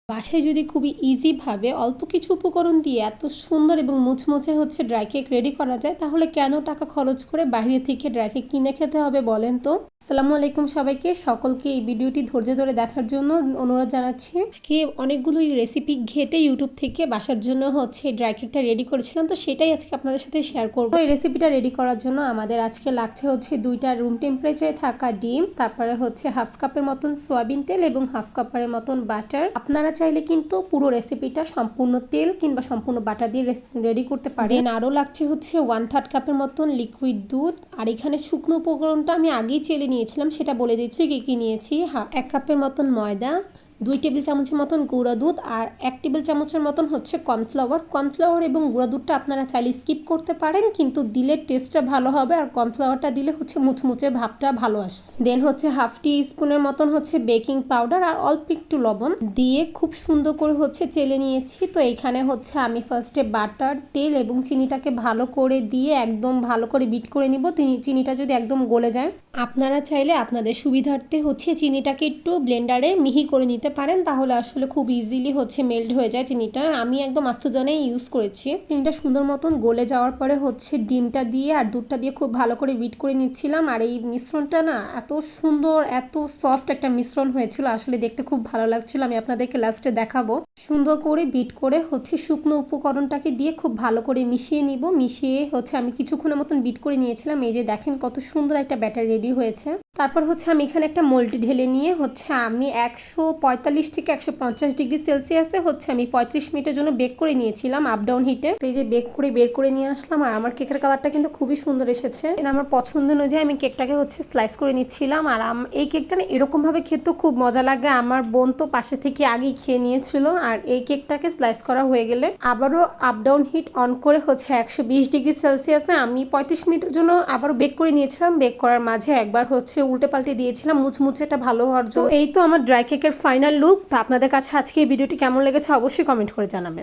বাসায় যদি খুবই ইজিভাবে অল্প কিছু উপকরণ দিয়ে এত সুন্দর এবং মুচমুচে হচ্ছে ড্রাই কেক রেডি করা যায়, তাহলে কেন টাকা খরচ করে বাইরে থেকে ড্রাই কেক কিনে খেতে হবে বলেন তো। আসসালামু আলাইকুম সবাইকে, সকলকে এই ভিডিওটি ধৈর্য ধরে দেখার জন্য অনুরোধ জানাচ্ছি। আজকে অনেকগুলো রেসিপি ঘেটে ইউটিউব থেকে বাসার জন্য হচ্ছে ড্রাই কেকটা রেডি করেছিলাম, তো সেটাই আজকে আপনাদের সাথে শেয়ার করবো। এই রেসিপিটা রেডি করার জন্য আমাদের আজকে লাগছে হচ্ছে 2টা রুম টেম্পারেচারে থাকা ডিম, তারপরে হচ্ছে হাফ কাপের মতন সয়াবিন তেল এবং হাফ কাপের মতন বাটার। আপনারা চাইলে কিন্তু পুরো রেসিপিটা সম্পূর্ণ তেল কিংবা সম্পূর্ণ বাটার দিয়ে রেডি করতে পারেন। আরও লাগছে হচ্ছে 1/3 কাপের মতন লিকুইড দুধ। আর এখানে শুকনো উপকরণটা আমি আগেই চেলে নিয়েছিলাম, সেটা বলে দিচ্ছি কি কি নিয়েছি। 1 কাপের মতন ময়দা, 2 টেবিল চামচের মতন গুঁড়া দুধ আর 1 টেবিল চামচের মতন হচ্ছে কর্নফ্লাওয়ার এবং গুঁড়া দুধটা আপনারা চাইলে স্কিপ করতে পারেন, কিন্তু দিলে টেস্টটা ভালো হবে। আর কর্নফ্লাওয়ারটা দিলে হচ্ছে মুচমুচে ভাবটা ভালো আসে। দেন হচ্ছে হাফ টি স্পুনের মতন হচ্ছে বেকিং পাউডার আর অল্প একটু লবণ দিয়ে খুব সুন্দর করে হচ্ছে চেলে নিয়েছি। তো এইখানে হচ্ছে আমি ফার্স্টে বাটার, তেল এবং চিনিটাকে ভালো করে দিয়ে একদম ভালো করে বিট করে নিব। চিনিটা যদি একদম গলে যায়, আপনারা চাইলে আপনাদের সুবিধার্থে হচ্ছে চিনিটাকে একটু ব্লেন্ডারে মিহি করে নিতে পারেন, তাহলে আসলে খুব ইজিলি হচ্ছে মেল্ট হয়ে যায় চিনিটা। আমি একদম আস্তজনে ইউজ করেছি। চিনিটা সুন্দর মতন গলে যাওয়ার পরে হচ্ছে ডিমটা দিয়ে আর দুধটা দিয়ে খুব ভালো করে বিট করে নিচ্ছিলাম। আর এই মিশ্রণটা না এত সুন্দর, এত সফট একটা মিশ্রণ হয়েছিল, আসলে দেখতে খুব ভালো লাগছিল। আমি আপনাদেরকে লাস্টে দেখাবো। সুন্দর করে বিট করে হচ্ছে শুকনো উপকরণটাকে দিয়ে খুব ভালো করে মিশিয়ে নিব। মিশিয়ে হচ্ছে আমি কিছুক্ষণের মতন বিট করে নিয়েছিলাম। এই যে দেখেন কত সুন্দর একটা ব্যাটার রেডি হয়েছে। তারপর হচ্ছে আমি এখানে একটা মোল্ডে ঢেলে নিয়ে হচ্ছে আমি 145 থেকে 150 ডিগ্রি সেলসিয়াসে হচ্ছে আমি 35 মিনিটের জন্য বেক করে নিয়েছিলাম আপ ডাউন হিটে। এই যে বেক করে বের করে নিয়ে আসলাম। আর আমার কেকের কালারটা কিন্তু খুবই সুন্দর এসেছে। আমার পছন্দ অনুযায়ী আমি কেকটাকে হচ্ছে স্লাইস করে নিচ্ছিলাম। আর এই কেকটা না এরকম ভাবে খেতে খুব মজা লাগে। আমার বোন তো পাশে থেকে আগেই খেয়ে নিয়েছিল। আর এই কেকটাকে স্লাইস করা হয়ে গেলে আবারও আপ ডাউন হিট অন করে হচ্ছে 120 ডিগ্রি সেলসিয়াসে আমি 35 মিনিটের জন্য আবারও বেক করে নিয়েছিলাম। বেক করার মাঝে একবার হচ্ছে উল্টে পাল্টে দিয়েছিলাম মুচমুচেটা ভালো হওয়ার জন্য। এই তো আমার ড্রাই কেকের ফাইনাল লুক। তো আপনাদের কাছে আজকে এই ভিডিওটি কেমন লেগেছে অবশ্যই কমেন্ট করে জানাবেন।